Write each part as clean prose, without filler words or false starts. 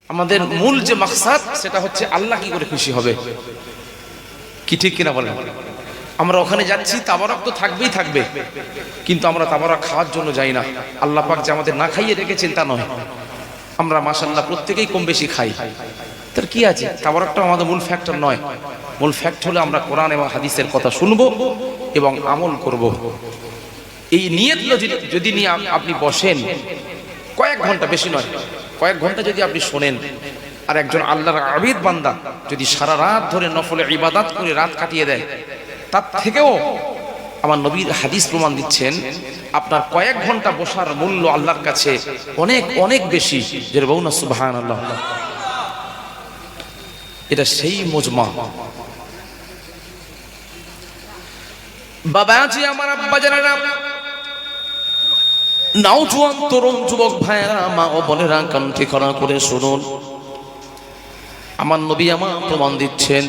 আমাদের মূল যে মাকসাদ সেটা হচ্ছে আল্লাহ কি করে খুশি হবে, কি ঠিক কিনা বলেন? আমরা ওখানে যাচ্ছি, তাবারক তো থাকবেই থাকবে, কিন্তু আমরা তাবারক খাওয়ার জন্য যাই না। আল্লাহ পাক যে আমাদের না খাইয়ে রেখেছেন তা নয়, আমরা মাশাআল্লাহ প্রত্যেকেই কম বেশি খাই। তার কি আছে, তাবারকটা আমাদের মূল ফ্যাক্টর নয়। মূল ফ্যাক্ট হলো আমরা কোরআন এবং হাদিসের কথা শুনবো এবং আমল করব। এই নিয়ত যদি নিয়ে আপনি বসেন কয়েক ঘন্টা, বেশি নয়, কয়েক ঘন্টা যদি আপনি শোনেন, আর একজন আল্লাহর আবিদ বান্দা যদি সারা রাত ধরে নফলে ইবাদত করে রাত কাটিয়ে দেয়, তার থেকেও আমার নবীর হাদিস প্রমাণ দিচ্ছেন আপনার কয়েক ঘন্টা বসার মূল্য আল্লাহর কাছে অনেক অনেক বেশি। যে বলুন না সুবহানাল্লাহ। এটা সেই মজমা। বাবাজি আমার, আব্বা জানেরা, নওজোয়ান তরুণ যুবক ভাইয়েরা, মা ও বোনেরা, কান ঠিকানা করে শুনুন। আমার নবী আমার প্রমাণ দিচ্ছেন,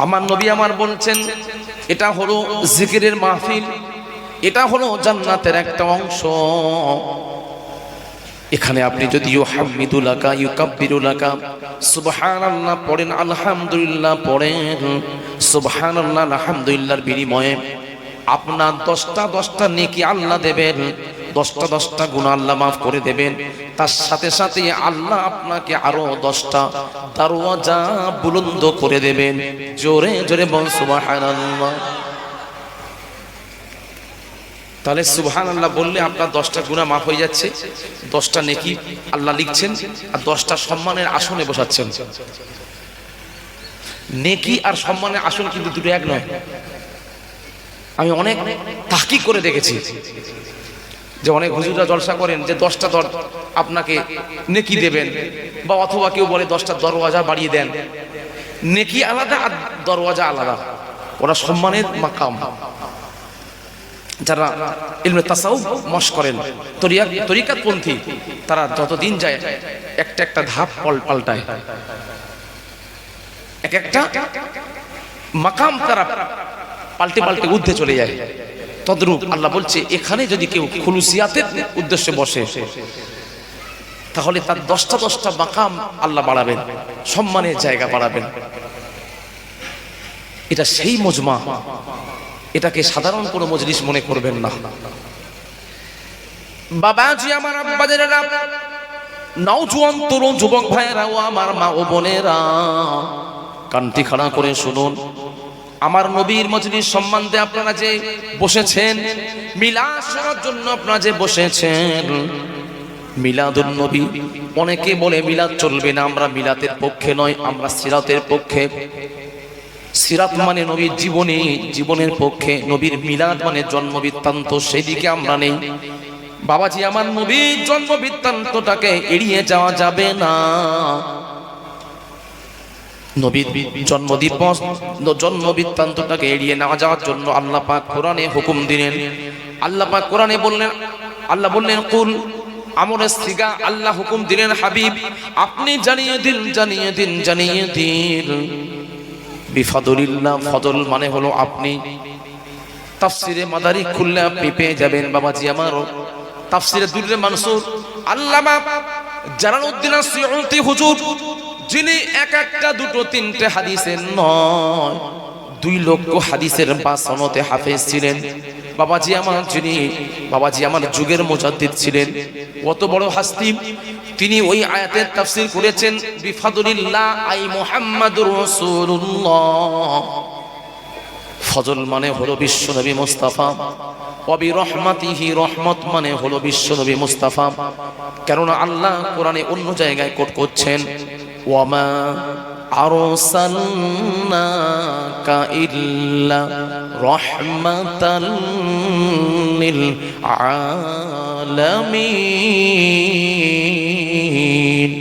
আমার নবী আমার বলছেন এটা হলো জিকিরের মাহফিল, এটা হলো জান্নাতের একটা অংশ। এখানে আপনি যদি ইউহাম্মিদুলাকা ইউকাব্বিরুলাকা সুবহানাল্লাহ পড়েন, আলহামদুলিল্লাহ পড়েন, সুবহানাল্লাহ আলহামদুলিল্লাহর বিনিময়ে আপনার 10টা নেকি আল্লাহ দেবেন, 10টা গুনাহ আল্লাহ মাফ করে দেবেন। তার সাথে সাথে আল্লাহ আপনাকে আরো 10টা দরওয়াজা বুলন্দ করে দেবেন। জোরে জোরে বল সুবহানাল্লাহ। তাহলে সুবহানাল্লাহ বললে আপনার 10টা গুনাহ মাফ হয়ে যাচ্ছে, 10টা নেকি আল্লাহ লিখছেন, আর 10টা সম্মানের আসনে বসাচ্ছেন। নেকি আর সম্মানের আসন কিন্তু দুটো এক নয়। আমি অনেক তাহকিক করে দেখেছি যে অনেক হুজুররা জলসা করেন যে 10টা আপনাকে নেকি দেবেন, বা অথবা কেউ বলে 10টা দরওয়াজা বাড়িয়ে দেন। নেকি আলাদা আর দরওয়াজা আলাদা, ওরা সম্মানের মাকাম। যারা ইলমে তাসাউফ মশ করেন, তরিকাতপন্থী, তারা যতদিন যায় একটা একটা ধাপ পাল্টায়, এক একটা মাকাম তারা পাল্টে পাল্টে ঊর্ধ্বে চলে যায়। তদ্রূপ আল্লাহ বলছে এখানে যদি কেউ খুলুসিয়াতের উদ্দেশ্যে বসে, তাহলে তার 10টা মাকাম আল্লাহ বাড়াবেন, সম্মানের জায়গা বাড়াবেন। এটা সেই মজমা, এটাকে সাধারণ কোনো মজলিস মনে করবেন না। বাবাজি আমার, আব্বা জানেরা, নওজোয়ান তরুণ যুবক ভাইয়েরা ও আমার মা ও বোনেরা, কানটি খাড়া করে শুনুন। আমার নবীর মজলিস সম্বন্ধে আপনারা যে বসেছেন, মিলাদ শোনার জন্য আপনারা যে বসেছেন, মিলাদুন নবী, অনেকে বলে মিলাদ চলবে না, আমরা মিলাদের পক্ষে নয়, আমরা সিরাতের পক্ষে। সিরাত মানে নবীর জীবনী, জীবনের পক্ষে। নবীর মিলাদ মানে জন্ম বৃত্তান্ত, সেই দিকে আমরা নেই। বাবাজি আমার, নবীর জন্ম বৃত্তান্তটাকে এড়িয়ে যাওয়া যাবে না। নবীর জন্ম দিবস, জন্ম বৃত্তান্তটাকে এড়িয়ে না যাওয়ার জন্য আল্লাহ পাক কোরআনে হুকুম দিলেন। আল্লাহ পাক কোরআনে বললেন, আল্লাহ বললেন কুল, আমরের সিগা, আল্লাহ হুকুম দিলেন হাবিব আপনি জানিয়ে দিন, জানিয়ে দিন, জানিয়ে দিন। বিফাদুলিল্লাহ, ফদল মানে হলো আপনি। তাফসিরে মাদারিক খুললে আপনি পেয়ে যাবেন বাবাজি আমার। তাফসিরে দুররে মানসুর আল্লামা জালালউদ্দিন আসিউতি হুজুর, যিনি একটা দুটো তিনটে হাদিসের নয়, 2 লক্ষ হাদিসের বাসনতে হাফেজ ছিলেন বাবাজি আমার, যিনি বাবাজি আমার যুগের মুজাদ্দিদ ছিলেন। কত বড় হাস্তি! তিনি ওই আয়াতের তাফসীর করেছেন বিফাদুলিল্লাহ আই মুহাম্মাদুর রাসূলুল্লাহ। ফজল মানে হলো বিশ্বনবী মুস্তাফা, ওয়া বিরহমাতিহি, রহমত মানে হলো বিশ্বনবী মুস্তাফা। কেননা আল্লাহ কোরআনে অন্য জায়গায় কোট করছেন ওয়ামা আরসালনাকা ইল্লা রাহমাতাল লিল আলামিন।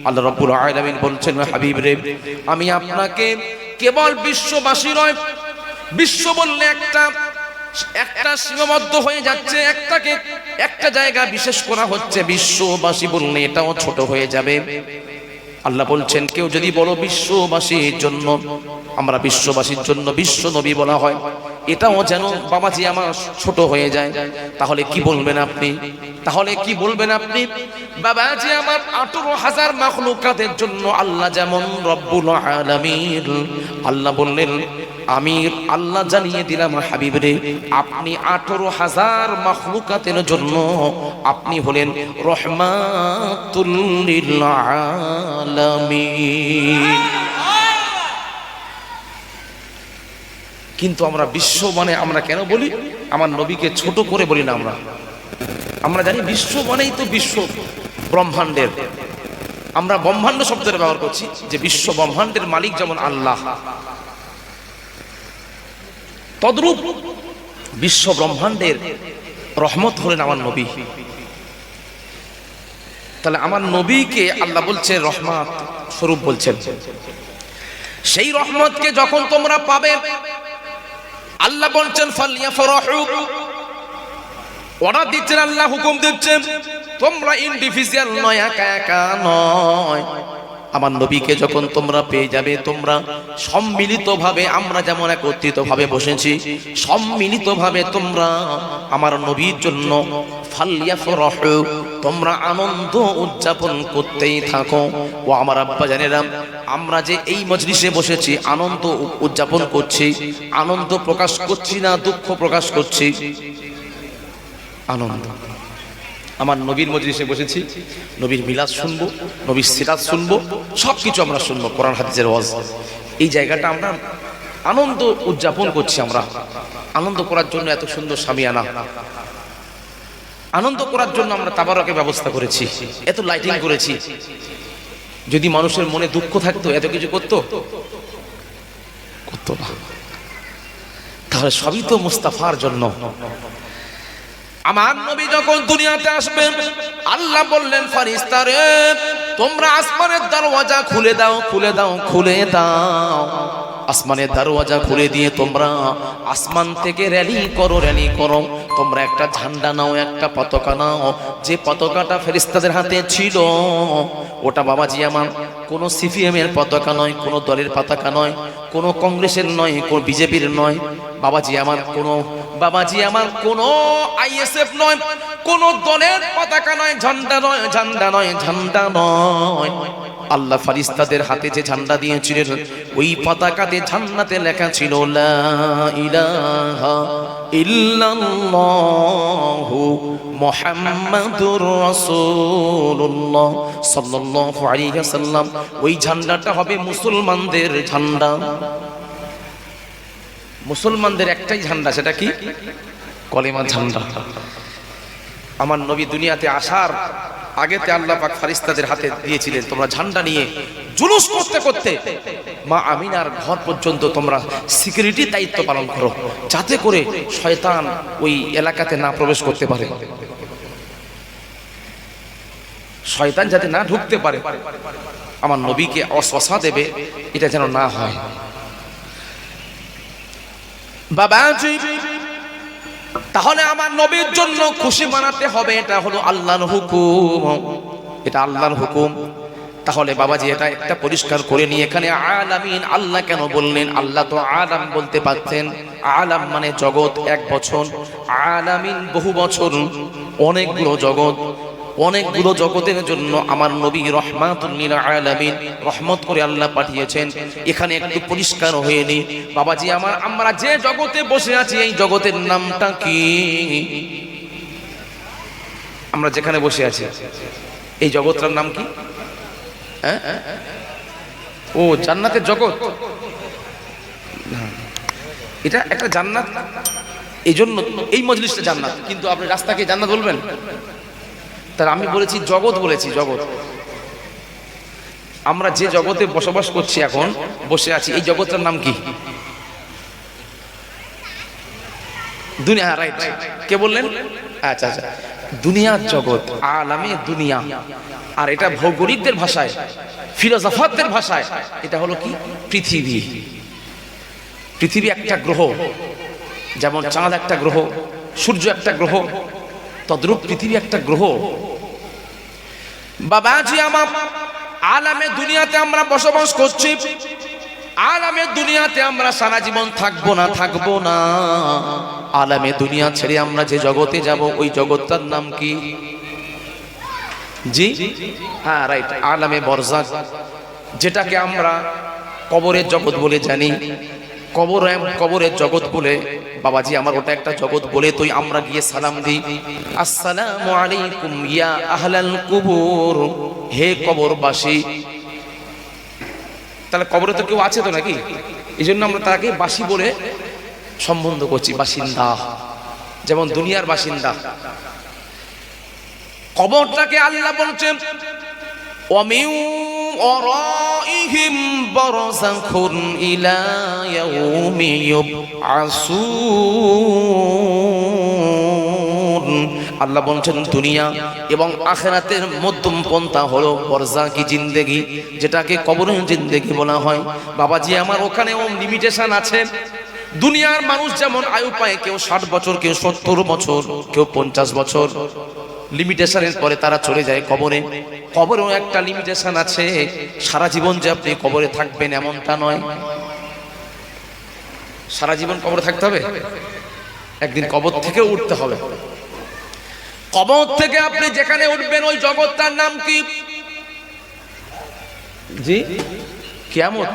আল্লাহ রাব্বুল আলামিন বলছেন হাবিব রে, আমি আপনাকে কেবল বিশ্ববাসী নয়, বিশ্ব বললে একটা সীমাবদ্ধ হয়ে যাচ্ছে, একটা জায়গা বিশেষ করা হচ্ছে, বিশ্ববাসী বললে এটাও ছোট হয়ে যাবে। আল্লাহ বলছেন কেউ যদি বলো বিশ্ববাসীর জন্য, আমরা বিশ্ববাসীর জন্য বিশ্ব নবী বলা হয়, এটাও যেন বাবাজি আমার ছোট হয়ে যায়। তাহলে কি বলবেন আপনি? তাহলে কি বলবেন আপনি? বাবাজি আমার 18,000 মাখলুকাতের জন্য আল্লাহ যেমন রব্বুল আলামিন, আল্লাহ বললেন আমি আল্লাহ জানিয়ে দিলাম হাবিব রে, আপনি 18,000 মাখলুকাতের জন্য আপনি হলেন রহমাতুল লিল আলামিন। কিন্তু আমরা বিশ্ব মানে আমরা কেন বলি? আমার নবীকে ছোট করে বলি না। আমরা জানি বিশ্ব মানেই তো বিশ্ব ব্রহ্মাণ্ডের, আমরা ব্রহ্মাণ্ড শব্দের ব্যবহার করছি যে বিশ্ব ব্রহ্মাণ্ডের মালিক যেমন আল্লাহ, তদ্রূপ বিশ্ব ব্রহ্মাণ্ডের রহমত হলেন আমার নবী। তাহলে আমার নবীকে আল্লাহ বলছে রহমত স্বরূপ বলছেন। সেই রহমতকে যখন তোমরা পাবে আল্লাহ বলছেন ফালিয়াফরাহু, অর্ডার দিচ্ছেন আল্লাহ, হুকুম দিচ্ছেন তোমরা ইন্ডিভিজুয়াল নয়, একা একা নয়। আমার নবীকে যখন তোমরা পেয়ে যাবে তোমরা সম্মিলিতভাবে, আমরা যেমন একত্রিতভাবে বসেছি সম্মিলিতভাবে তোমরা আমার নবীর জন্য ফালিয়াফরাহু, তোমরা আনন্দ উদযাপন করতেই থাকো। ও আমার আব্বা জানেরাম, আমরা যে এই মজলিসে বসেছি আনন্দ উদযাপন করছি, আনন্দ প্রকাশ করছি না দুঃখ প্রকাশ করছি? আনন্দ। আমার নবীর মজলিসে বসেছি, নবীর মিলাদ শুনবো, নবীর সিরাত শুনবো, সবকিছু আমরা শুনবো, কোরআন হাদিসের ওয়াজ। এই জায়গাটা আমরা আনন্দ উদযাপন করছি। আমরা আনন্দ করার জন্য এত সুন্দর শামিয়ানা, আনন্দ করার জন্য আমরা তাবারকের ব্যবস্থা করেছি, এত লাইটিং করেছি। যদি মানুষের মনে দুঃখ থাকতো এত কিছু করতো না। তাহলে সবই তো মুস্তাফার জন্য। আমার নবী যখন দুনিয়াতে আসবেন আল্লাহ বললেন ফেরেশতারে তোমরা আসমানের দরওয়াজা খুলে দাও, খুলে দাও, খুলে দাও। আসমানের দরওয়াজা খুলে দিয়ে তোমরা আসমান থেকে র্যালি করো, র্যালি করো। তোমরা একটা ঝান্ডা নাও, একটা পতাকা নাও। যে পতাকাটা ফেরেশতাদের হাতে ছিল ওটা বাবাজি আমার কোনো সিপিএম এর পতাকা নয়, কোনো দলের পতাকা নয়, কোনো কংগ্রেসের নয়, কোনো বিজেপির নয়। বাবাজি আমার কোনো আইএসএফ নয়, কোন দলের পতাকা নয়, ঝান্ডা নয়, ঝান্ডা নয়, ঝান্ডা নয়। আল্লাহ ফেরেশতাদের হাতে যে ঝান্ডা দিয়েছিলেন ওই পতাকাতে ঝান্ডাতে লেখা ছিল লা ইলাহা ইল্লাল্লাহু মুহাম্মাদুর রাসূলুল্লাহ সাল্লাল্লাহু আলাইহি ওয়াসাল্লাম। ওই ঝান্ডাটা হবে মুসলমানদের ঝান্ডা। মুসলমানদের একটাই ঝান্ডা, সেটা কি? কলেমা ঝান্ডা। আমার নবী দুনিয়াতে আসার আগেতে আল্লাহ পাক ফেরেশতাদের হাতে দিয়েছিলেন তোমরা ঝান্ডা নিয়ে জুলুস করতে করতে মা আমিনার ঘর পর্যন্ত তোমরা সিকিউরিটি দায়িত্ব পালন করো, যাতে করে শয়তান ওই এলাকাতে না প্রবেশ করতে পারে, শয়তান যাতে না ঢুকতে পারে, আমার নবীকে অসওয়াসা দেবে এটা যেন না হয়। বাবাজি তাহলে আমার নবীর জন্য খুশি বানাতে হবে, এটা হলো আল্লাহর হুকুম, এটা আল্লাহর হুকুম। তাহলে বাবাজি এটা একটা পরিষ্কার করে নিয়ে এখানে আলামিন আল্লাহ কেন বললেন? আল্লাহ তো আলাম বলতে পারতেন, আলাম মানে জগৎ, এক বছর, আলামিন বহু বছর, অনেকগুলো জগৎ, অনেকগুলো জগতের জন্য আমার নবী রহমাতুল লিল আলামিন, রহমত করে আল্লাহ পাঠিয়েছেন। এখানে একটু পরিষ্কার হয়ে নি বাবাজি আমার, আমরা যে জগতে বসে আছি এই জগতের নামটা কি? আমরা যেখানে বসে আছি এই জগৎটার নাম কি? ও জান্নাতের জগৎ। এটা একটা জান্নাত, এই জন্য এই মজলিসটা জান্নাত। কিন্তু আপনি রাস্তাকে জান্নাত বলবেন? তার আমি বলেছি জগৎ, বলেছি জগৎ। আমরা যে জগতে বসবাস করছি, এখন বসে আছি, এই জগৎটার নাম কি? দুনিয়া। রাইট, কে বললেন? আচ্ছা আচ্ছা, দুনিয়ার জগৎ, আলামে দুনিয়া। আর এটা ভৌগোলিকদের ভাষায়, ফিলোসফারদের ভাষায় এটা হলো কি? পৃথিবী। পৃথিবী একটা গ্রহ, যেমন চাঁদ একটা গ্রহ, সূর্য একটা গ্রহ, তদ্রূপ পৃথিবী একটা গ্রহ। বাবাজি আমার আলামে দুনিয়াতে আমরা বসবাস করছি। আলামে দুনিয়াতে আমরা সারা জীবন থাকবো না আলামে দুনিয়া ছেড়ে আমরা যে জগতে যাব ওই জগৎটার নাম কি? জি হ্যাঁ রাইট, আলামে বরজাখ, যেটাকে আমরা কবরের জগৎ বলে জানি। কবরের জগৎ বলে বাবাজি আমার ওটা একটা জগৎ বলে তুই আমরা গিয়ে সালাম দিই, আসসালামু আলাইকুম ইয়া আহলাল কুবুর, হে কবরবাসী। তাহলে কবরে তো কেউ আছে তো নাকি? এই জন্য আমরা তাকে বাসী বলে সম্বোধন করছি, বাসিন্দা, যেমন দুনিয়ার বাসিন্দা। কবরটাকে আল্লাহ বলছেন ওয়ামিন ওয়ারাইহিম বারযাখুন ইলা ইয়াউমি ইউবআসুন। আল্লাহ বলছেন দুনিয়া এবং আখিরাতের মধ্যম পন্থা হলো বরজাকি জিন্দেগি, যেটাকে কবরের জিন্দেগি বলা হয়। বাবাজি আমার ওখানেও লিমিটেশন আছে। দুনিয়ার মানুষ যেমন আয়ু পায়, কেউ 60 বছর, কেউ 70 বছর, কেউ 50 বছর, লিমিটেশনের পরে তারা চলে যায় কবরে। কবরেও একটা লিমিটেশন আছে, সারা জীবন যে আপনি কবরে থাকবেন এমনটা নয়। সারা জীবন কবরে থাকতে হবে, একদিন কবর থেকে উঠতে হবে। কবর থেকে আপনি যেখানে উঠবেন ওই জগৎটার নাম কি? জি কিয়ামত,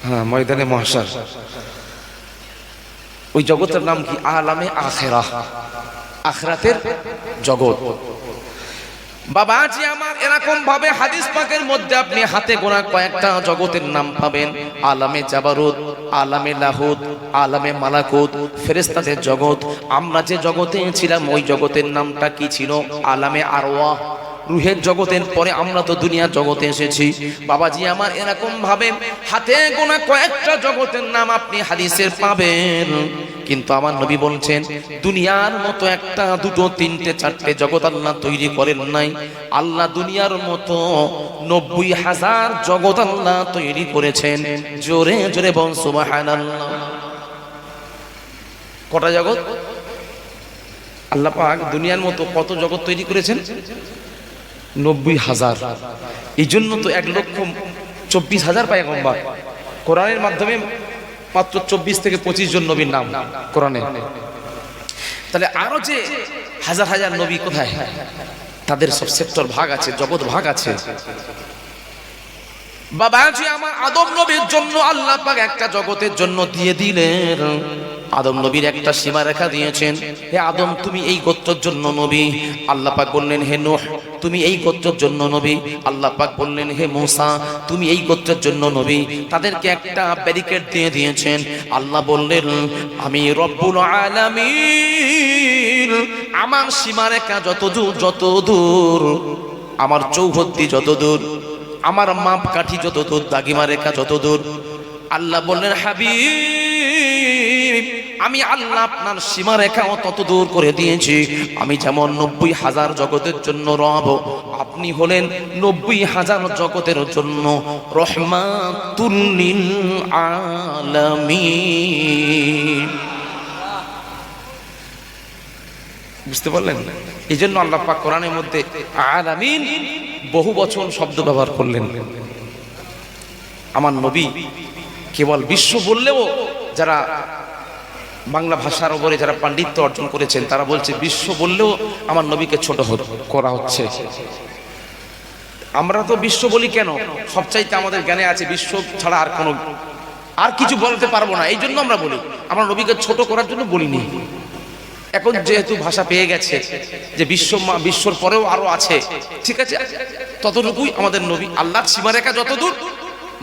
হ্যাঁ ময়দানে মাহশার। ওই জগতের নাম কি? আলামে আখিরাহ, আখিরাতের জগৎ। বাবাজি আমার এরকম ভাবে হাদিস পাকের মধ্যে আপনি হাতে গোনা কয়েকটা জগতের নাম পাবেন। আলামে জাবারুত, আলামে লাহুত, আলামে মালাকুত, ফেরেশতাদের জগৎ। আমরা যে জগতে ছিলাম ওই জগতের নামটা কি ছিল? আলামে আরওয়াহ, রুহের জগতের পরে আমরা তো দুনিয়ার জগতে এসেছি। বাবাজি আমার এরকম ভাবে হাতে গোনা কয়েকটা জগতের নাম আপনি হাদিসের পাবেন। কিন্তু আমার নবী বলছেন দুনিয়ার মতো একটা, দুটো, তিনটে, চারটে জগৎ আল্লাহ তৈরি করেন নাই। আল্লাহ দুনিয়ার মতো 90,000 জগৎ আল্লাহ তৈরি করেছেন। জোরে জোরে বল সুবহানাল্লাহ। কটা জগৎ? আল্লাহ পাক দুনিয়ার মতো কত জগৎ তৈরি করেছেন? 90,000। এই জন্য তো 1,24,000 পয়গম্বর। কোরআনের মাধ্যমে মাত্র 24 থেকে 25 জন নবীর নাম কোরআনে। তাহলে আরো যে হাজার হাজার নবী কোথায়? তাদের সব সেক্টর ভাগ আছে, জগৎ ভাগ আছে। বাবাজি আমার আদম নবীর জন্য আল্লাহ পাক একটা জগতের জন্য দিয়ে দিলেন। আদম নবীর একটা সীমারেখা দিয়েছেন, হে আদম তুমি এই গোত্রের জন্য নবী। আল্লাহ পাক বললেন হে নূহ তুমি এই গোত্রের জন্য নবী। আল্লাহ পাক বললেন হে মূসা তুমি এই গোত্রের জন্য নবী। তাদেরকে একটা ব্যারিকেড দিয়ে দিয়েছেন। আল্লাহ বললেন আমি রব্বুল আলামিন, আমার সীমারেখা যত দূর, আমার চৌহদ্দি যত দূর, আমার মাপকাঠি যত দূর, দাগিমা রেখা যত দূর। আল্লাহ বললেন হাবিব আমি আল্লাহ আপনার সীমারেখাও তত দূর করে দিয়েছি। আমি যেমন 90,000 জগতের জন্য রব, আপনি হলেন 90,000 জগতের জন্য রহমাতুল লিল আলামিন। বুঝতে পারলেন? এই জন্য আল্লাহ পাক কোরআনের মধ্যে আলামিন বহু বচন শব্দ ব্যবহার করলেন। আমার নবী কেবল বিশ্ব বললেও যারা বাংলা ভাষার উপরে যারা পাণ্ডিত্য অর্জন করেছেন তারা বলছে বিশ্ব বললেও আমার নবীকে ছোট করা হচ্ছে। আমরা তো বিশ্ব বলি কেন? সবচাইতে আমাদের জ্ঞানে আছে বিশ্ব ছাড়া আর কিছু বলতে পারবো না, এই জন্য আমরা বলি। আমরা নবীকে ছোট করার জন্য বলিনি। এখন যেহেতু ভাষা পেয়ে গেছে যে বিশ্বর পরেও আরো আছে, ঠিক আছে, ততটুকুই আমাদের নবী। আল্লাহর সীমারেখা যত দূর,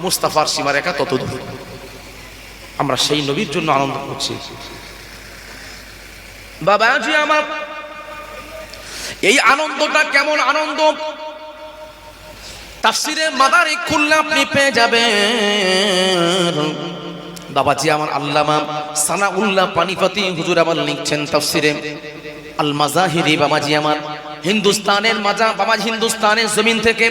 মুস্তাফার সীমারেখা তত দূর। আমরা সেই নবীর জন্য আনন্দ করছি। বাবাজি আমার এই আনন্দটা কেমন আনন্দ? তাফসীরের মাদারিক খুললে আপনি পেয়ে যাবেন। বাবাজি আমার আল্লামা সানাউল্লাহ পানিপতি হুজুর আমার লিখছেন তাফসীরে আল মাজাহিরি। বাবাজি আমার হিন্দুস্তানের বাবাজি হিন্দুস্তানের জমিন থেকে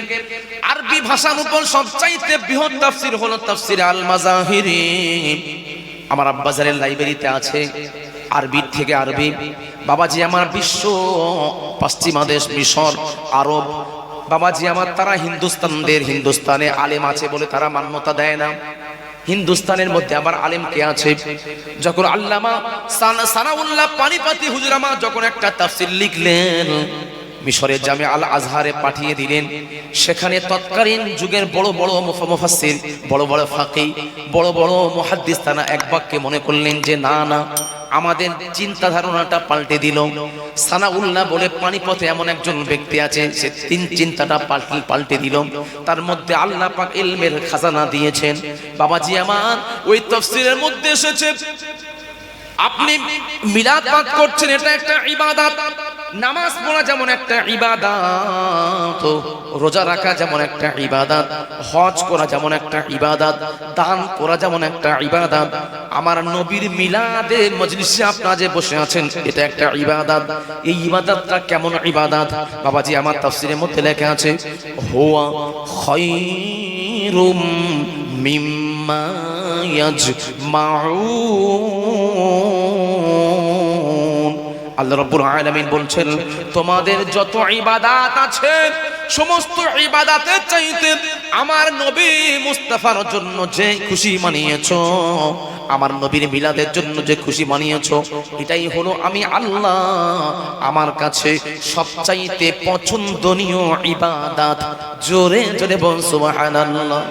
আরবি ভাষার উপর সবচাইতে বৃহৎ তাফসীর হলো তাফসীর আল মাজাহিরি। আমার আব্বাজারের লাইব্রেরিতে আছে, আরবির থেকে আরবি। বাবাজি আমার বিশ্ব, পশ্চিমা দেশ, মিশর, আরব, বাবাজি আমার, তারা হিন্দুস্তানে আলেম আছে বলে তারা মান্যতা দেয় না। হিন্দুস্তানের মধ্যে আবার আলেম কে আছে? যখন আল্লামা সানাউল্লাহ পানিপতি হুজুর আমার যখন একটা তাফসীর লিখলেন, মিশরের জামে আল আজহারে পাঠিয়ে দিলেন। সেখানে তৎকালীন যুগের বড় বড় মুফাসসির, বড় বড় ফাকিহ, বড় বড় মুহাদ্দিস তারা এক বাক্যে মনে করলেন যে না না, আমাদের চিন্তা ধারণাটা পাল্টে দিল। সানাউল্লাহ বলে পানিপথে এমন একজন ব্যক্তি আছে, সে চিন্তাটা পাল্টে দিল। তার মধ্যে আল্লাহ পাক ইলমের খাজানা দিয়েছেন। বাবাজি আমার, ওই তাফসীরের মধ্যে এসেছে আপনি মিলাদ পাঠ করছেন, এটা একটা ইবাদত। নামাজ পড়া যেমন একটা ইবাদত, রোজা রাখা যেমন একটা ইবাদত, হজ করা যেমন একটা ইবাদত, দান করা যেমন একটা ইবাদত, আমার নবীর মিলাদের মজলিসে আপনারা যে বসে আছেন এটা একটা ইবাদত। এই ইবাদতটা কেমন ইবাদত? বাবাজি আমার, তাফসীরের মধ্যে লেখা আছে হুয়া খায়রুম মিম্মা ইয়াজমাউন। আল্লাহ রাব্বুল আলামিন বলছেন, তোমাদের যত ইবাদত আছে সমস্ত ইবাদতের চাইতে আমার নবী মুস্তাফার জন্য যে খুশি মানিয়েছো, আমার নবীর মিলাদের জন্য যে খুশি মানিয়েছো, এটাই হলো আমি আল্লাহ আমার কাছে সবচাইতে পছন্দনীয় ইবাদত। জোরে জোরে বল সুবহানাল্লাহ।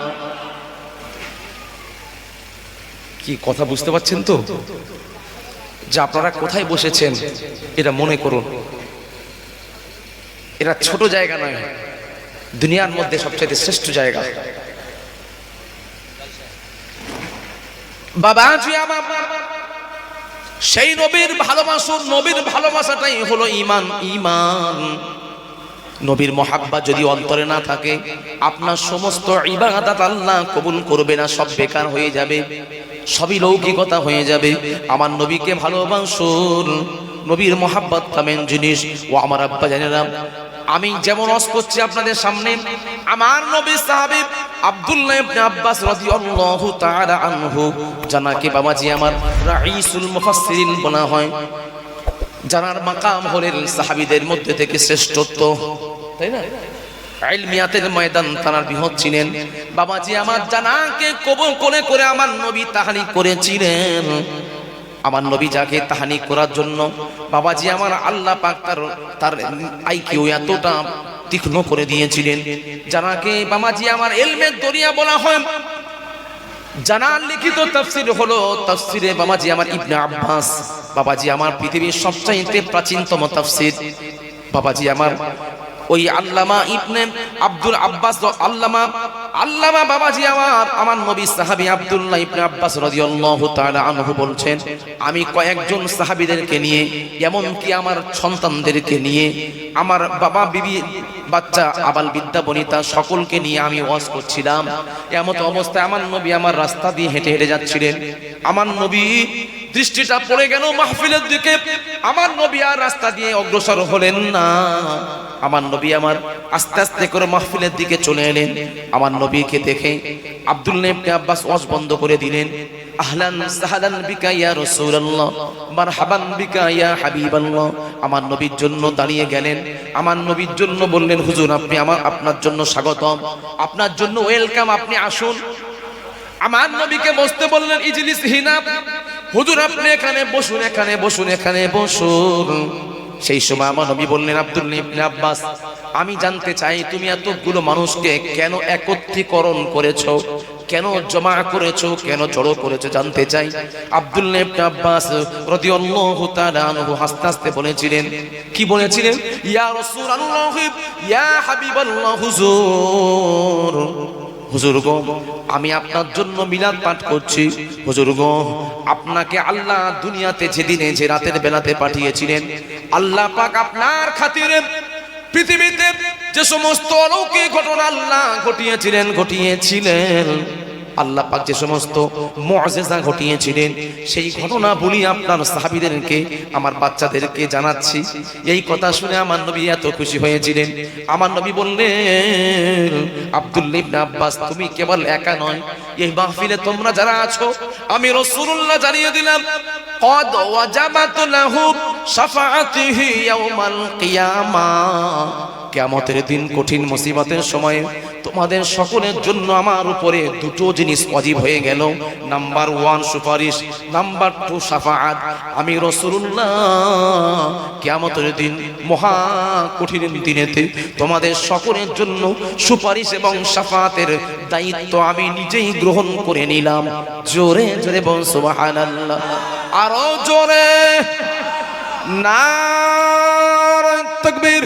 কি কথা বুঝতে পারছেন তো? যে আপনারা কোথায় বসেছেন এটা মনে করুন, এটা ছোট জায়গা নয়, দুনিয়ার মধ্যে সবচেয়ে শ্রেষ্ঠ জায়গা। বাবা সেই নবীর ভালোবাসুন, নবীর ভালোবাসাটাই হলো ঈমান। ঈমান নবীর মহাব্বত যদি অন্তরে না থাকে, আপনার সমস্ত ইবাদত আল্লাহ কবুল করবে না, সব বেকার হয়ে যাবে, সবই লৌকিকতা হয়ে যাবে। আমার নবীকে ভালোবাসুন, নবীর মহাব্বত কামেন জিনিস। ও আমার আব্বা জানেরা, আমি যেমন ওয়াজ করছি আপনাদের সামনে, আমার নবী সাহাবী আব্দুল্লাহ ইবনে আব্বাস রাদিয়াল্লাহু তাআলা আনহু, জানাকে বাবাজি আমার রাইসুল মুফাসসিরিন বলা হয়, জানার মাকাম হলেন সাহাবীদের মধ্যে থেকে শ্রেষ্ঠত্ব, তাই না? ইলমিয়াতের ময়দান তার বৃহৎ ছিলেন। বাবাজি আমার, জানাকে কবুল করে আমার নবী তাহনিক করেছিলেন। আমার নবী যাকে তাহনিক করার জন্য বাবাজি আমার আল্লাহ পাক তার আইকিউ এতটা তীক্ষ্ণ করে দিয়েছিলেন, জানাকে বাবাজি আমার ইলমের দরিয়া বলা হয়। জানার লিখিত তাফসীর হলো তাফসীরে বাবাজি আমার ইবনে আব্বাস। বাবাজি আমার পৃথিবীর সবচাইতে প্রাচীনতম তাফসীর। বাবাজি আমার ওই আল্লামা ইবনে আব্দুল আব্বাস, আল্লামা বাবাজি আমার নবী সাহাবী আব্দুল্লাহ ইবনে আব্বাস রাদিয়াল্লাহু তাআলা আনহু বলছেন, আমি কয়েকজন সাহাবীদেরকে নিয়ে, এমন কি আমার সন্তানদেরকে নিয়ে, আমার বাবা বিবি বাচ্চা আবাল বিদ্যা বনিতা সকলকে নিয়ে আমি ওয়াজ করছিলাম। এমত অবস্থায় আমার নবী আমার রাস্তা দিয়ে হেঁটে হেঁটে যাচ্ছিলেন। আমার নবী দৃষ্টিটা পড়ে গেল মাহফিলের দিকে। আমার নবী আর রাস্তা দিয়ে অগ্রসর হলেন না। আমার নবী আমার আস্তে আস্তে করে মাহফিলের দিকে চলে এলেন। আমার নবীকে দেখে আব্দুল্লাহ ইবনে আব্বাস ওয়াজ বন্ধ করে দিলেন। আহলান সাহলান বিকা ইয়া রাসূলুল্লাহ, মারহাবান বিকা ইয়া হাবিবাল্লাহ। আমার নবীর জন্য দাঁড়িয়ে গেলেন। আমার নবীর জন্য বললেন, হুজুর আপনি আপনার জন্য স্বাগতম, আপনার জন্য ওয়েলকাম, আপনি আসুন। আমার নবীকে বসতে বললেন, ইজলিস হিনা, হুজুর আপনি এখানে বসুন, এখানে বসুন, এখানে বসুন। সেই সময় আমার নবী বললেন, আব্দুল্লাহ ইবনে আব্বাস, আমি জানতে চাই তুমি এতগুলো মানুষকে কেন একত্রীকরণ করেছো, কেন জমা করেছো, কেন জড়ো করেছো, জানতে চাই। আব্দুল্লাহ ইবনে আব্বাস রাদিয়াল্লাহু তাআলা আনহু হাসতে হাসতে বলেছিলেন, কি বলেছিলেন? ইয়া রাসূলুল্লাহ, ইয়া হাবিবাল্লাহ, হুজুর, হুজুর গো, আমি আপনার জন্য মিলাদ পাঠ করছি। হুজুর গো, আপনাকে আল্লাহ দুনিয়াতে যেদিনে যে রাতের বেলাতে পাঠিয়েছিলেন, আল্লাহ পাক আপনার খাতিরে পৃথিবীতে যে সমস্ত অলৌকিক ঘটনা আল্লাহ ঘটিয়েছিলেন, আল্লাহ পাক যে সমস্ত মুআজিজা ঘটিয়েছিলেন, সেই ঘটনা বলি আপনার সাহাবীদেরকে, আমার বাচ্চাদেরকে জানাচ্ছি। এই কথা শুনে আমার নবী এত খুশি হয়েছিলেন। আমার নবী বললেন, আব্দুল্লাহ ইবনে আব্বাস, তুমি কেবল একা নয়, এই মাহফিলে তোমরা যারা আছো, আমি রাসূলুল্লাহ জানিয়ে দিলাম, قد وجبت له شفاعته يوم القيامة কিয়ামতের দিন কঠিন মুসিবতের সময় তোমাদের সকলের জন্য আমার উপরে দুটো জিনিস ওয়াজিব হয়ে গেল। নাম্বার 1 সুপারিশ, নাম্বার 2 শাফাআত। আমি রাসূলুল্লাহ কিয়ামতের দিন মহা কঠিন দিনেতে তোমাদের সকলের জন্য সুপারিশ এবং শাফাআতের দায়িত্ব আমি নিজেই গ্রহণ করে নিলাম। জোরে জোরে বল সুবহানাল্লাহ, আরো জোরে নারে তাকবীর।